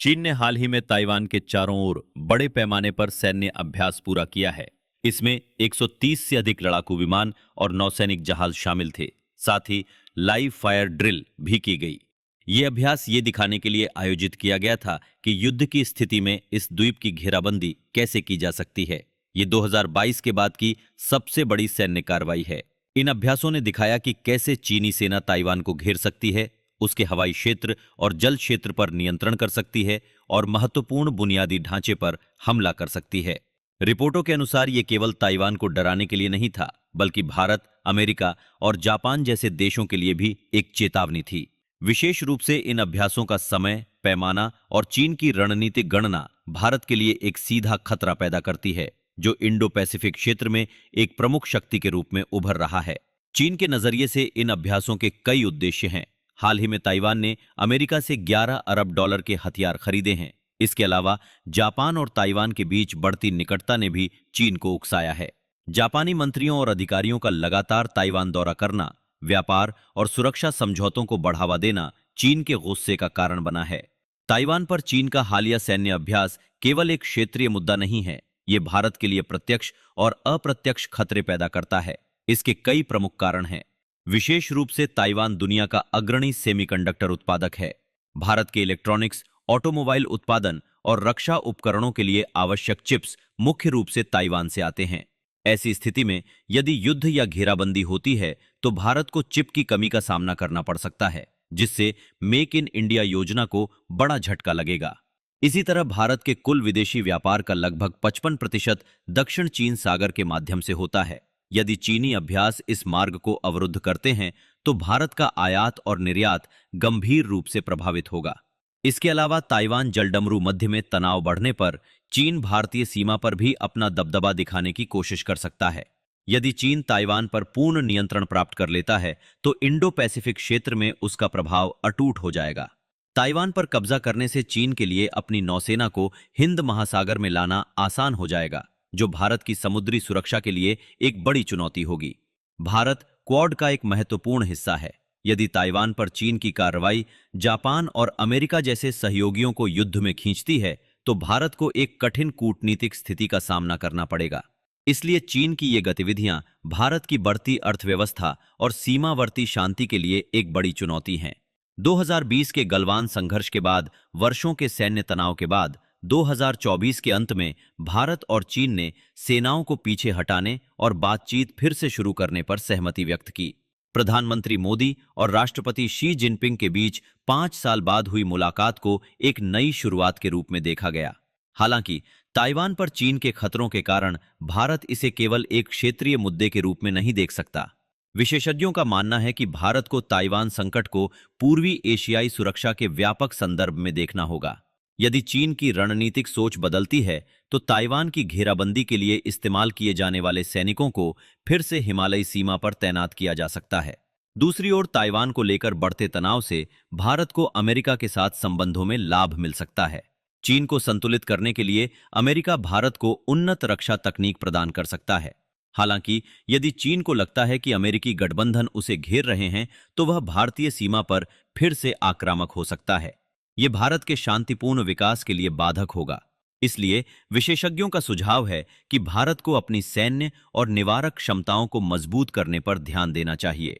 चीन ने हाल ही में ताइवान के चारों ओर बड़े पैमाने पर सैन्य अभ्यास पूरा किया है। इसमें 130 से अधिक लड़ाकू विमान और नौसैनिक जहाज शामिल थे। साथ ही लाइव फायर ड्रिल भी की गई। ये अभ्यास ये दिखाने के लिए आयोजित किया गया था कि युद्ध की स्थिति में इस द्वीप की घेराबंदी कैसे की जा सकती है। ये 2022 के बाद की सबसे बड़ी सैन्य कार्रवाई है। इन अभ्यासों ने दिखाया कि कैसे चीनी सेना ताइवान को घेर सकती है, उसके हवाई क्षेत्र और जल क्षेत्र पर नियंत्रण कर सकती है और महत्वपूर्ण बुनियादी ढांचे पर हमला कर सकती है। रिपोर्टों के अनुसार ये केवल ताइवान को डराने के लिए नहीं था, बल्कि भारत, अमेरिका और जापान जैसे देशों के लिए भी एक चेतावनी थी। विशेष रूप से इन अभ्यासों का समय, पैमाना और चीन की रणनीतिक गणना भारत के लिए एक सीधा खतरा पैदा करती है, जो इंडो पैसिफिक क्षेत्र में एक प्रमुख शक्ति के रूप में उभर रहा है। चीन के नजरिए से इन अभ्यासों के कई उद्देश्य हैं। हाल ही में ताइवान ने अमेरिका से 11 अरब डॉलर के हथियार खरीदे हैं। इसके अलावा जापान और ताइवान के बीच बढ़ती निकटता ने भी चीन को उकसाया है। जापानी मंत्रियों और अधिकारियों का लगातार ताइवान दौरा करना, व्यापार और सुरक्षा समझौतों को बढ़ावा देना चीन के गुस्से का कारण बना है। ताइवान पर चीन का हालिया सैन्य अभ्यास केवल एक क्षेत्रीय मुद्दा नहीं है, ये भारत के लिए प्रत्यक्ष और अप्रत्यक्ष खतरे पैदा करता है। इसके कई प्रमुख कारण हैं। विशेष रूप से ताइवान दुनिया का अग्रणी सेमीकंडक्टर उत्पादक है। भारत के इलेक्ट्रॉनिक्स, ऑटोमोबाइल उत्पादन और रक्षा उपकरणों के लिए आवश्यक चिप्स मुख्य रूप से ताइवान से आते हैं। ऐसी स्थिति में यदि युद्ध या घेराबंदी होती है तो भारत को चिप की कमी का सामना करना पड़ सकता है, जिससे मेक इन इंडिया योजना को बड़ा झटका लगेगा। इसी तरह भारत के कुल विदेशी व्यापार का लगभग 55% दक्षिण चीन सागर के माध्यम से होता है। यदि चीनी अभ्यास इस मार्ग को अवरुद्ध करते हैं तो भारत का आयात और निर्यात गंभीर रूप से प्रभावित होगा। इसके अलावा ताइवान जलडमरू मध्य में तनाव बढ़ने पर चीन भारतीय सीमा पर भी अपना दबदबा दिखाने की कोशिश कर सकता है। यदि चीन ताइवान पर पूर्ण नियंत्रण प्राप्त कर लेता है तो इंडो पैसिफिक क्षेत्र में उसका प्रभाव अटूट हो जाएगा। ताइवान पर कब्जा करने से चीन के लिए अपनी नौसेना को हिंद महासागर में लाना आसान हो जाएगा, जो भारत की समुद्री सुरक्षा के लिए एक बड़ी चुनौती होगी। भारत क्वाड का एक महत्वपूर्ण हिस्सा है। यदि ताइवान पर चीन की कार्रवाई जापान और अमेरिका जैसे सहयोगियों को युद्ध में खींचती है तो भारत को एक कठिन कूटनीतिक स्थिति का सामना करना पड़ेगा। इसलिए चीन की ये गतिविधियां भारत की बढ़ती अर्थव्यवस्था और सीमावर्ती शांति के लिए एक बड़ी चुनौती हैं। 2020 के गलवान संघर्ष के बाद वर्षों के सैन्य तनाव के बाद 2024 के अंत में भारत और चीन ने सेनाओं को पीछे हटाने और बातचीत फिर से शुरू करने पर सहमति व्यक्त की। प्रधानमंत्री मोदी और राष्ट्रपति शी जिनपिंग के बीच 5 साल बाद हुई मुलाकात को एक नई शुरुआत के रूप में देखा गया। हालांकि ताइवान पर चीन के खतरों के कारण भारत इसे केवल एक क्षेत्रीय मुद्दे के रूप में नहीं देख सकता। विशेषज्ञों का मानना है कि भारत को ताइवान संकट को पूर्वी एशियाई सुरक्षा के व्यापक संदर्भ में देखना होगा। यदि चीन की रणनीतिक सोच बदलती है तो ताइवान की घेराबंदी के लिए इस्तेमाल किए जाने वाले सैनिकों को फिर से हिमालयी सीमा पर तैनात किया जा सकता है। दूसरी ओर ताइवान को लेकर बढ़ते तनाव से भारत को अमेरिका के साथ संबंधों में लाभ मिल सकता है। चीन को संतुलित करने के लिए अमेरिका भारत को उन्नत रक्षा तकनीक प्रदान कर सकता है। हालांकि यदि चीन को लगता है कि अमेरिकी गठबंधन उसे घेर रहे हैं तो वह भारतीय सीमा पर फिर से आक्रामक हो सकता है। यह भारत के शांतिपूर्ण विकास के लिए बाधक होगा। इसलिए विशेषज्ञों का सुझाव है कि भारत को अपनी सैन्य और निवारक क्षमताओं को मजबूत करने पर ध्यान देना चाहिए।